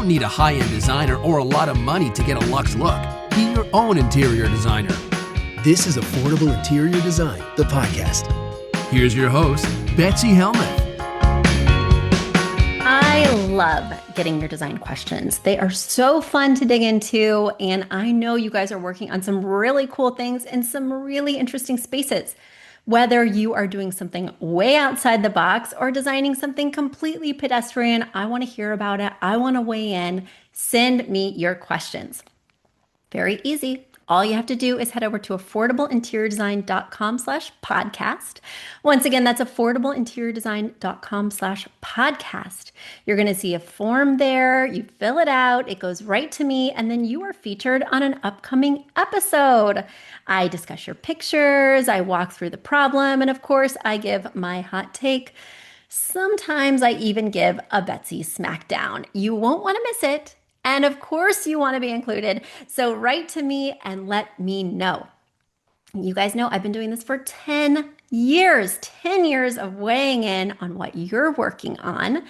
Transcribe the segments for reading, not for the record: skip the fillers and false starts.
don't need a high-end designer or a lot of money to get a luxe look. Be your own interior designer. This is Affordable Interior Design, the podcast. Here's your host, Betsy Helmuth. I love getting your design questions. They are so fun to dig into, and I know you guys are working on some really cool things in some really interesting spaces. Whether you are doing something way outside the box or designing something completely pedestrian, I want to hear about it. I want to weigh in. Send me your questions. Very easy. All you have to do is head over to affordableinteriordesign.com/podcast. Once again, that's affordableinteriordesign.com/podcast. You're going to see a form there. You fill it out. It goes right to me. And then you are featured on an upcoming episode. I discuss your pictures. I walk through the problem. And of course, I give my hot take. Sometimes I even give a Betsy smackdown. You won't want to miss it. And of course you want to be included. So write to me and let me know. You guys know I've been doing this for 10 years of weighing in on what you're working on.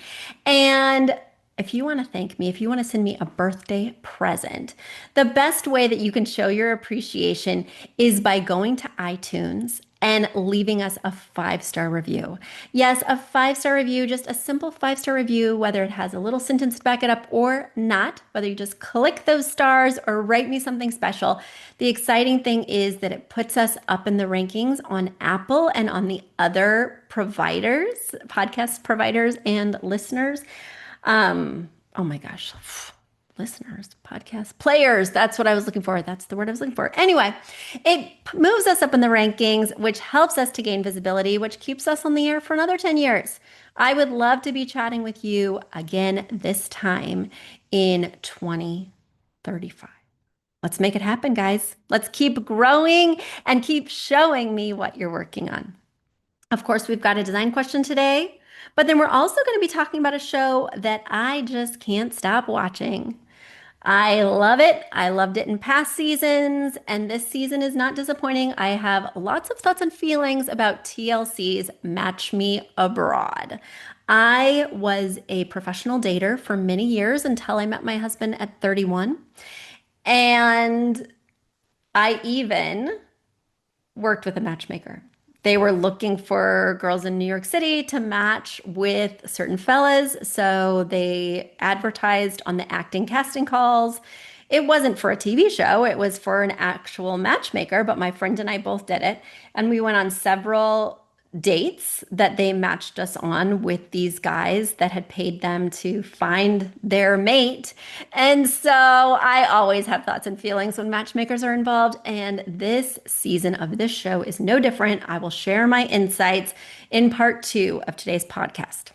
And if you want to thank me, if you want to send me a birthday present, the best way that you can show your appreciation is by going to iTunes and leaving us a 5-star review. Yes, a 5-star review, just a simple 5-star review, whether it has a little sentence to back it up or not, whether you just click those stars or write me something special. The exciting thing is that it puts us up in the rankings on Apple and on the other providers, podcast providers and listeners. Oh my gosh. Listeners, podcast players. That's what I was looking for. That's the word I was looking for. Anyway, it moves us up in the rankings, which helps us to gain visibility, which keeps us on the air for another 10 years. I would love to be chatting with you again this time in 2035. Let's make it happen, guys. Let's keep growing and keep showing me what you're working on. Of course, we've got a design question today, but then we're also going to be talking about a show that I just can't stop watching. I love it. I loved it in past seasons, and this season is not disappointing. I have lots of thoughts and feelings about TLC's Match Me Abroad. I was a professional dater for many years until I met my husband at 31, and I even worked with a matchmaker. They were looking for girls in New York City to match with certain fellas, so they advertised on the acting casting calls. It wasn't for a TV show, it was for an actual matchmaker, but my friend and I both did it, and we went on several dates that they matched us on with these guys that had paid them to find their mate. And so I always have thoughts and feelings when matchmakers are involved, and this season of this show is no different. I will share my insights in part 2 of today's podcast.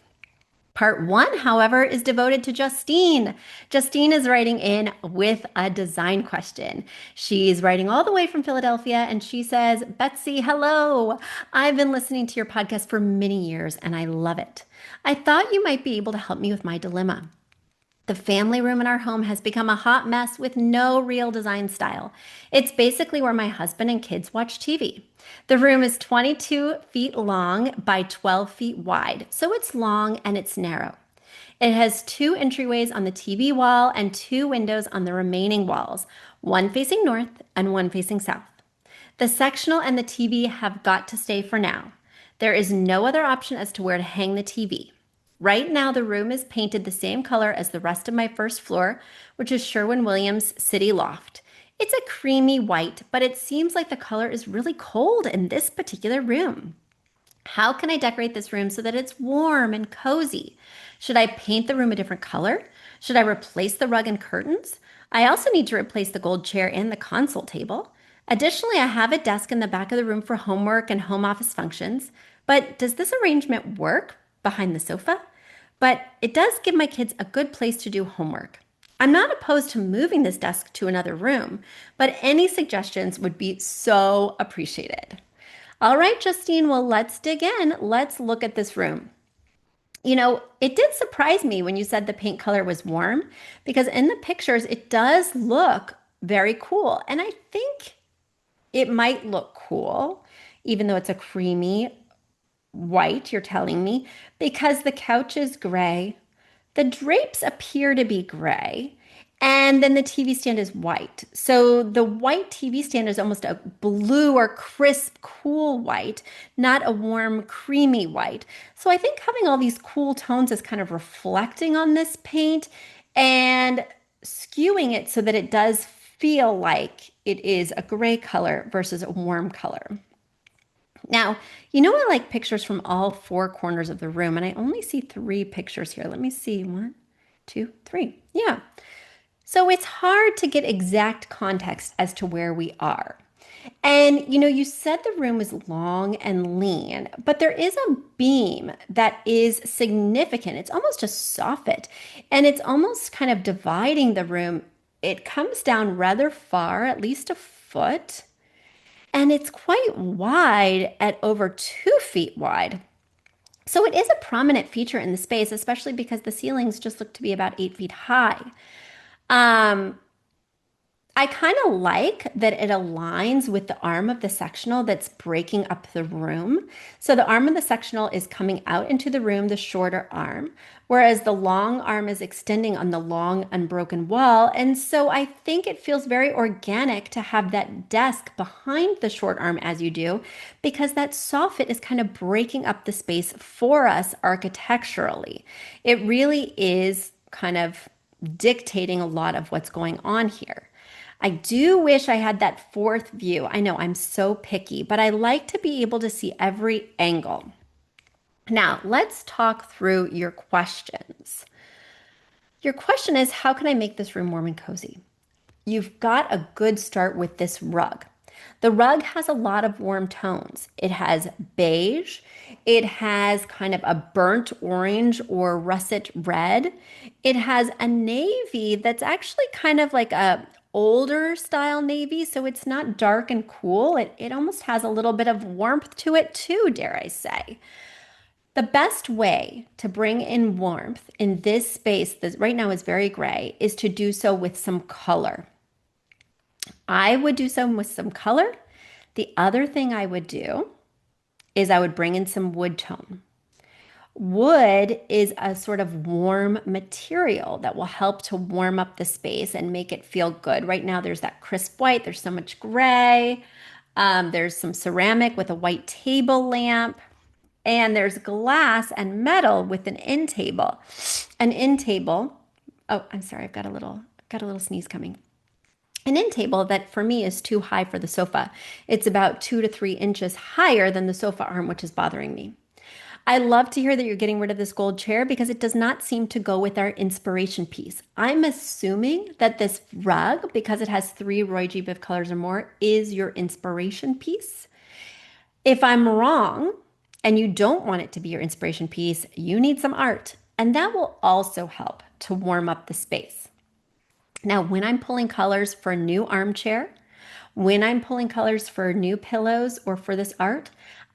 Part 1, however, is devoted to Justine. Justine is writing in with a design question. She's writing all the way from Philadelphia, and she says, Betsy, hello. I've been listening to your podcast for many years, and I love it. I thought you might be able to help me with my dilemma. The family room in our home has become a hot mess with no real design style. It's basically where my husband and kids watch TV. The room is 22 feet long by 12 feet wide, so it's long and it's narrow. It has 2 entryways on the TV wall and 2 windows on the remaining walls, one facing north and one facing south. The sectional and the TV have got to stay for now. There is no other option as to where to hang the TV. Right now, the room is painted the same color as the rest of my first floor, which is Sherwin-Williams City Loft. It's a creamy white, but it seems like the color is really cold in this particular room. How can I decorate this room so that it's warm and cozy? Should I paint the room a different color? Should I replace the rug and curtains? I also need to replace the gold chair and the console table. Additionally, I have a desk in the back of the room for homework and home office functions. But does this arrangement work behind the sofa? But it does give my kids a good place to do homework. I'm not opposed to moving this desk to another room, but any suggestions would be so appreciated. All right, Justine, well, let's dig in. Let's look at this room. You know, it did surprise me when you said the paint color was warm, because in the pictures, it does look very cool. And I think it might look cool, even though it's a creamy white, you're telling me, because the couch is gray. The drapes appear to be gray. And then the TV stand is white. So the white TV stand is almost a blue or crisp, cool white, not a warm, creamy white. So I think having all these cool tones is kind of reflecting on this paint and skewing it so that it does feel like it is a gray color versus a warm color. Now, I like pictures from all four corners of the room, and I only see three pictures here. Let me see. One, two, three. Yeah. So it's hard to get exact context as to where we are. And you said the room is long and lean, but there is a beam that is significant. It's almost a soffit, and it's almost kind of dividing the room. It comes down rather far, at least a foot, and it's quite wide at over 2 feet wide. So it is a prominent feature in the space, especially because the ceilings just look to be about 8 feet high. Um, I kind of like that it aligns with the arm of the sectional that's breaking up the room. So the arm of the sectional is coming out into the room, the shorter arm, whereas the long arm is extending on the long unbroken wall. And so I think it feels very organic to have that desk behind the short arm as you do, because that soffit is kind of breaking up the space for us architecturally. It really is kind of dictating a lot of what's going on here. I do wish I had that fourth view. I know I'm so picky, but I like to be able to see every angle. Now, let's talk through your questions. Your question is, how can I make this room warm and cozy? You've got a good start with this rug. The rug has a lot of warm tones. It has beige. It has kind of a burnt orange or russet red. It has a navy that's actually kind of like a older style navy, so it's not dark and cool. It almost has a little bit of warmth to it too, dare I say. The best way to bring in warmth in this space that right now is very gray is to do so with some color. I would do so with some color. The other thing I would do is I would bring in some wood tone. Wood is a sort of warm material that will help to warm up the space and make it feel good. Right now, there's that crisp white, there's so much gray, there's some ceramic with a white table lamp, and there's glass and metal with an end table. An end table, oh, I'm sorry, I've got a little sneeze coming. An end table that for me is too high for the sofa. It's about 2 to 3 inches higher than the sofa arm, which is bothering me. I love to hear that you're getting rid of this gold chair because it does not seem to go with our inspiration piece. I'm assuming that this rug, because it has 3 Roy G. Biv colors or more, is your inspiration piece. If I'm wrong and you don't want it to be your inspiration piece, you need some art, and that will also help to warm up the space. Now, when I'm pulling colors for a new armchair, when I'm pulling colors for new pillows or for this art,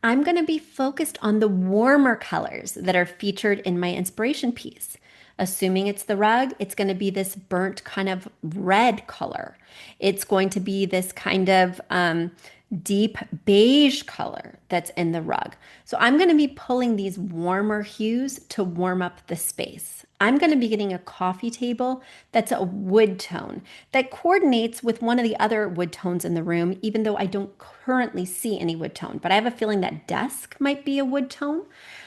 I'm going to be focused on the warmer colors that are featured in my inspiration piece. Assuming it's the rug, it's going to be this burnt kind of red color. It's going to be this kind of deep beige color that's in the rug. So I'm going to be pulling these warmer hues to warm up the space. I'm going to be getting a coffee table that's a wood tone that coordinates with one of the other wood tones in the room, even though I don't currently see any wood tone. But I have a feeling that desk might be a wood tone.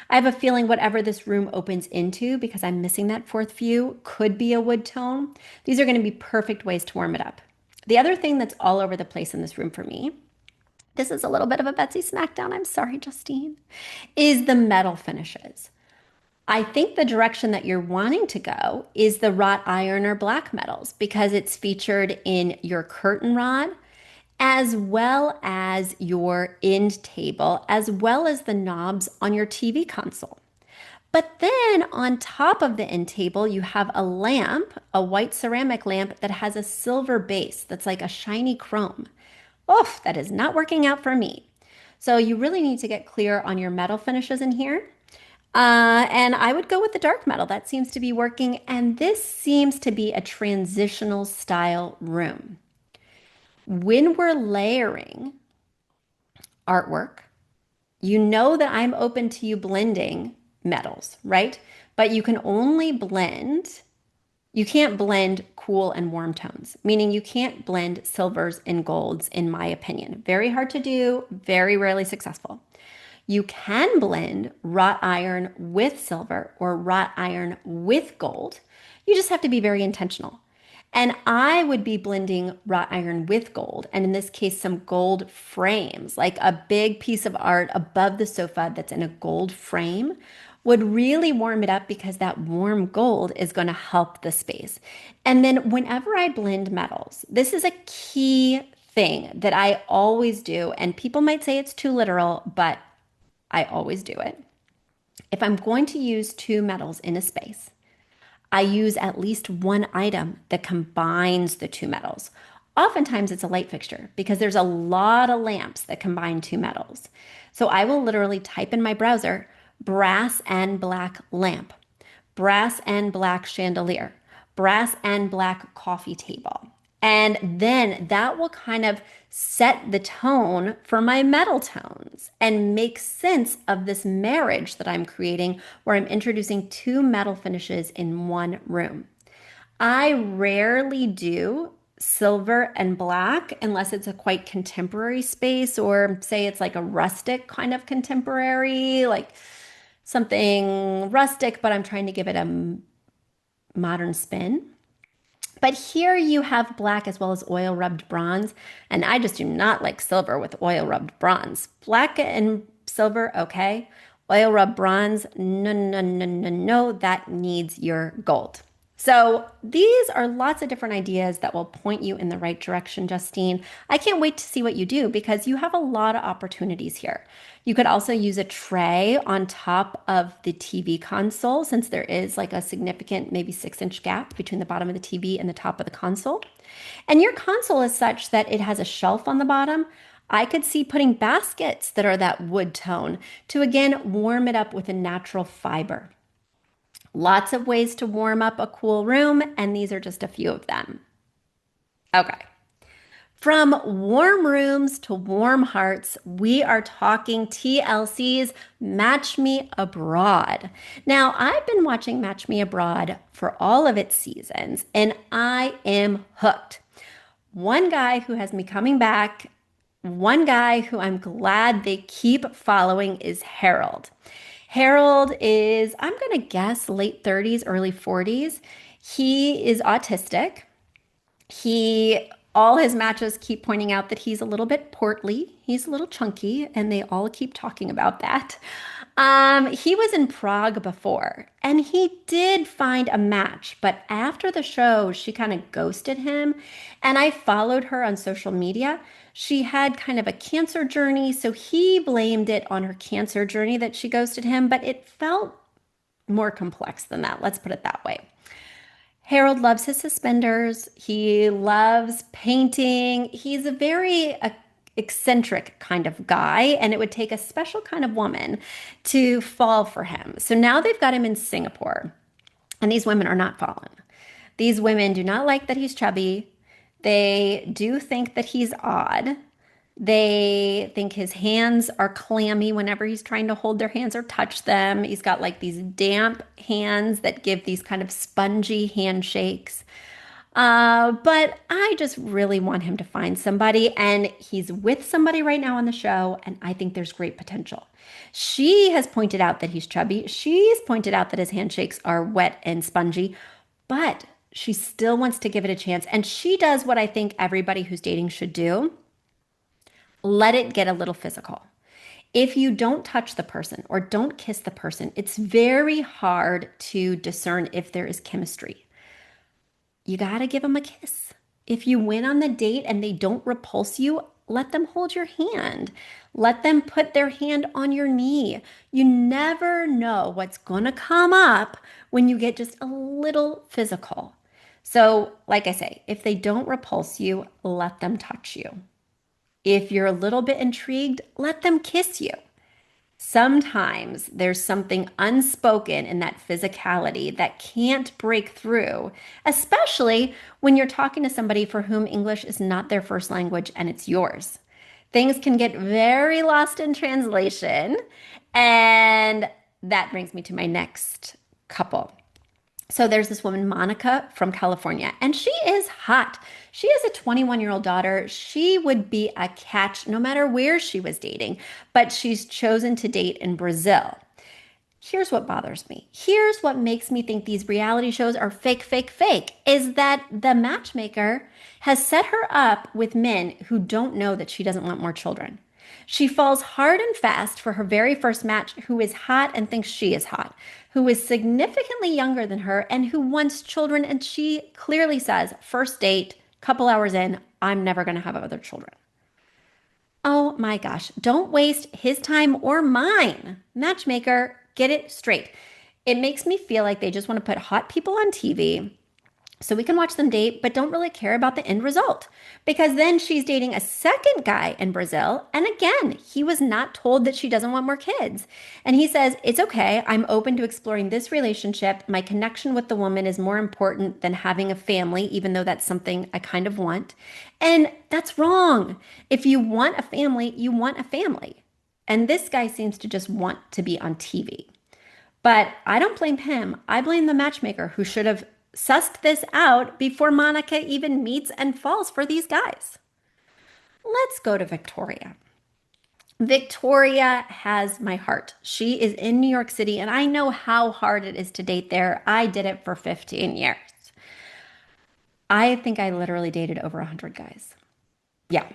I have a feeling whatever this room opens into, because I'm missing that fourth view, could be a wood tone. These are going to be perfect ways to warm it up. The other thing that's all over the place in this room for me, this is a little bit of a Betsy smackdown, I'm sorry, Justine, is the metal finishes. I think the direction that you're wanting to go is the wrought iron or black metals because it's featured in your curtain rod as well as your end table, as well as the knobs on your TV console. But then on top of the end table, you have a lamp, a white ceramic lamp that has a silver base that's like a shiny chrome. Oh, that is not working out for me. So you really need to get clear on your metal finishes in here. And I would go with the dark metal. That seems to be working. And this seems to be a transitional style room. When we're layering artwork, you know that I'm open to you blending metals, right? But you can't blend cool and warm tones, meaning you can't blend silvers and golds, in my opinion. Very hard to do, very rarely successful. You can blend wrought iron with silver or wrought iron with gold. You just have to be very intentional. And I would be blending wrought iron with gold, and in this case, some gold frames, like a big piece of art above the sofa that's in a gold frame, would really warm it up because that warm gold is going to help the space. And then whenever I blend metals, this is a key thing that I always do, and people might say it's too literal, but I always do it. If I'm going to use two metals in a space, I use at least one item that combines the two metals. Oftentimes it's a light fixture because there's a lot of lamps that combine two metals. So I will literally type in my browser, brass and black lamp, brass and black chandelier, brass and black coffee table. And then that will kind of set the tone for my metal tones and make sense of this marriage that I'm creating where I'm introducing two metal finishes in one room. I rarely do silver and black unless it's a quite contemporary space, or say it's like a rustic kind of contemporary, like something rustic, but I'm trying to give it a modern spin. But here you have black as well as oil rubbed bronze. And I just do not like silver with oil rubbed bronze. Black and silver, okay. Oil rubbed bronze, no, no, no, no, no, that needs your gold. So these are lots of different ideas that will point you in the right direction, Justine. I can't wait to see what you do because you have a lot of opportunities here. You could also use a tray on top of the TV console since there is like a significant, maybe 6-inch gap between the bottom of the TV and the top of the console. And your console is such that it has a shelf on the bottom. I could see putting baskets that are that wood tone to again warm it up with a natural fiber. Lots of ways to warm up a cool room, and these are just a few of them. Okay. From warm rooms to warm hearts, we are talking TLC's Match Me Abroad. Now, I've been watching Match Me Abroad for all of its seasons, and I am hooked. One guy who has me coming back, one guy who I'm glad they keep following is Harold. Harold is, I'm going to guess, late 30s, early 40s. He is autistic. All his matches keep pointing out that he's a little bit portly. He's a little chunky, and they all keep talking about that. He was in Prague before, and he did find a match, but after the show, she kind of ghosted him, and I followed her on social media. She had kind of a cancer journey, so he blamed it on her cancer journey that she ghosted him, but it felt more complex than that. Let's put it that way. Harold loves his suspenders. He loves painting. He's a very eccentric kind of guy, and it would take a special kind of woman to fall for him. So now they've got him in Singapore, and these women are not falling. These women do not like that he's chubby. They do think that he's odd. They think his hands are clammy whenever he's trying to hold their hands or touch them. He's got like these damp hands that give these kind of spongy handshakes. But I just really want him to find somebody, and he's with somebody right now on the show, and I think there's great potential. She has pointed out that he's chubby. She's pointed out that his handshakes are wet and spongy, but she still wants to give it a chance. And she does what I think everybody who's dating should do. Let it get a little physical. If you don't touch the person or don't kiss the person, it's very hard to discern if there is chemistry. You got to give them a kiss. If you win on the date and they don't repulse you, let them hold your hand. Let them put their hand on your knee. You never know what's going to come up when you get just a little physical. So, like I say, if they don't repulse you, let them touch you. If you're a little bit intrigued, let them kiss you. Sometimes there's something unspoken in that physicality that can't break through, especially when you're talking to somebody for whom English is not their first language and it's yours. Things can get very lost in translation, and that brings me to my next couple. So there's this woman, Monica from California, and she is hot. She has a 21-year-old daughter. She would be a catch no matter where she was dating, but she's chosen to date in Brazil. Here's what bothers me. Here's what makes me think these reality shows are fake, fake, fake, is that the matchmaker has set her up with men who don't know that she doesn't want more children. She falls hard and fast for her very first match, who is hot and thinks she is hot, who is significantly younger than her and who wants children. And she clearly says, first date, couple hours in, I'm never going to have other children. Oh my gosh, don't waste his time or mine. Matchmaker, get it straight. It makes me feel like they just want to put hot people on TV so we can watch them date, but don't really care about the end result. Because then she's dating a second guy in Brazil. And again, he was not told that she doesn't want more kids. And he says, it's okay. I'm open to exploring this relationship. My connection with the woman is more important than having a family, even though that's something I kind of want. And that's wrong. If you want a family, you want a family. And this guy seems to just want to be on TV. But I don't blame him. I blame the matchmaker who should have sussed this out before Monica even meets and falls for these guys. Let's go to Victoria. Victoria has my heart. She is in New York City, and I know how hard it is to date there. I did it for 15 years. I think I literally dated over 100 guys. Yeah.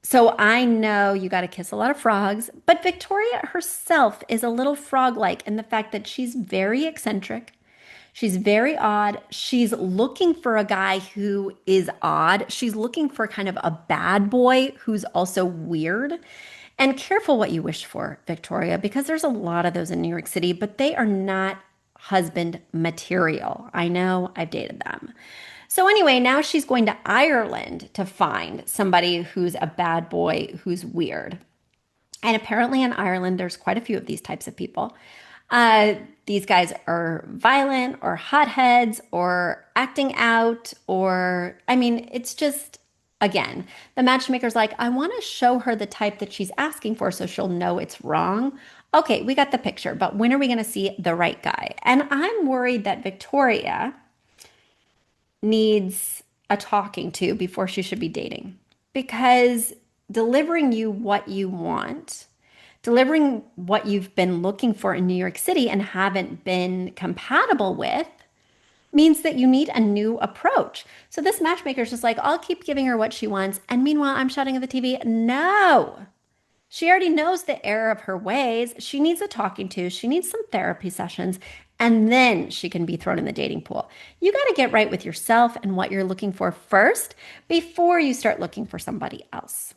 So I know you got to kiss a lot of frogs, but Victoria herself is a little frog-like in the fact that she's very eccentric. She's very odd. She's looking for a guy who is odd. She's looking for kind of a bad boy who's also weird. And careful what you wish for, Victoria, because there's a lot of those in New York City, but they are not husband material. I know, I've dated them. So anyway, now she's going to Ireland to find somebody who's a bad boy, who's weird. And apparently in Ireland, there's quite a few of these types of people. These guys are violent or hotheads or acting out or, it's just, again, the matchmaker's like, I want to show her the type that she's asking for so she'll know it's wrong. Okay, we got the picture, but when are we going to see the right guy? And I'm worried that Victoria needs a talking to before she should be dating, because delivering you what you want, delivering what you've been looking for in New York City and haven't been compatible with, means that you need a new approach. So this matchmaker's just like, I'll keep giving her what she wants. And meanwhile, I'm shouting at the TV. No, she already knows the error of her ways. She needs a talking to. She needs some therapy sessions. And then she can be thrown in the dating pool. You got to get right with yourself and what you're looking for first before you start looking for somebody else.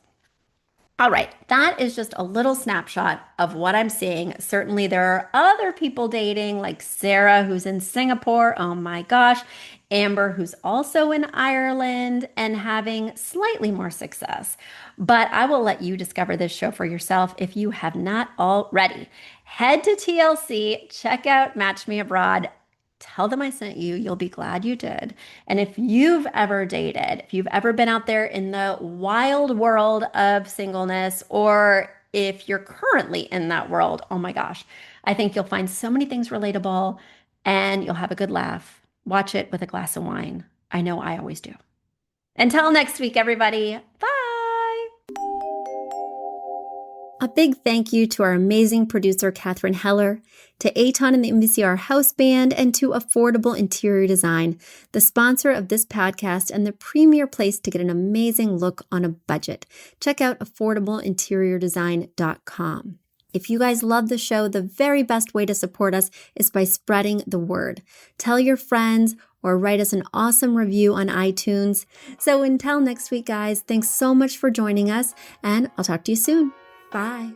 All right, that is just a little snapshot of what I'm seeing. Certainly there are other people dating, like Sarah, who's in Singapore. Oh my gosh. Amber, who's also in Ireland and having slightly more success. But I will let you discover this show for yourself if you have not already. Head to TLC, check out Match Me Abroad. Tell them I sent you. You'll be glad you did. And if you've ever dated, if you've ever been out there in the wild world of singleness, or if you're currently in that world, oh my gosh, I think you'll find so many things relatable and you'll have a good laugh. Watch it with a glass of wine. I know I always do. Until next week, everybody. Bye. A big thank you to our amazing producer, Katherine Heller, to Aton and the MVCR House Band, and to Affordable Interior Design, the sponsor of this podcast and the premier place to get an amazing look on a budget. Check out affordableinteriordesign.com. If you guys love the show, the very best way to support us is by spreading the word. Tell your friends or write us an awesome review on iTunes. So until next week, guys, thanks so much for joining us, and I'll talk to you soon. Bye.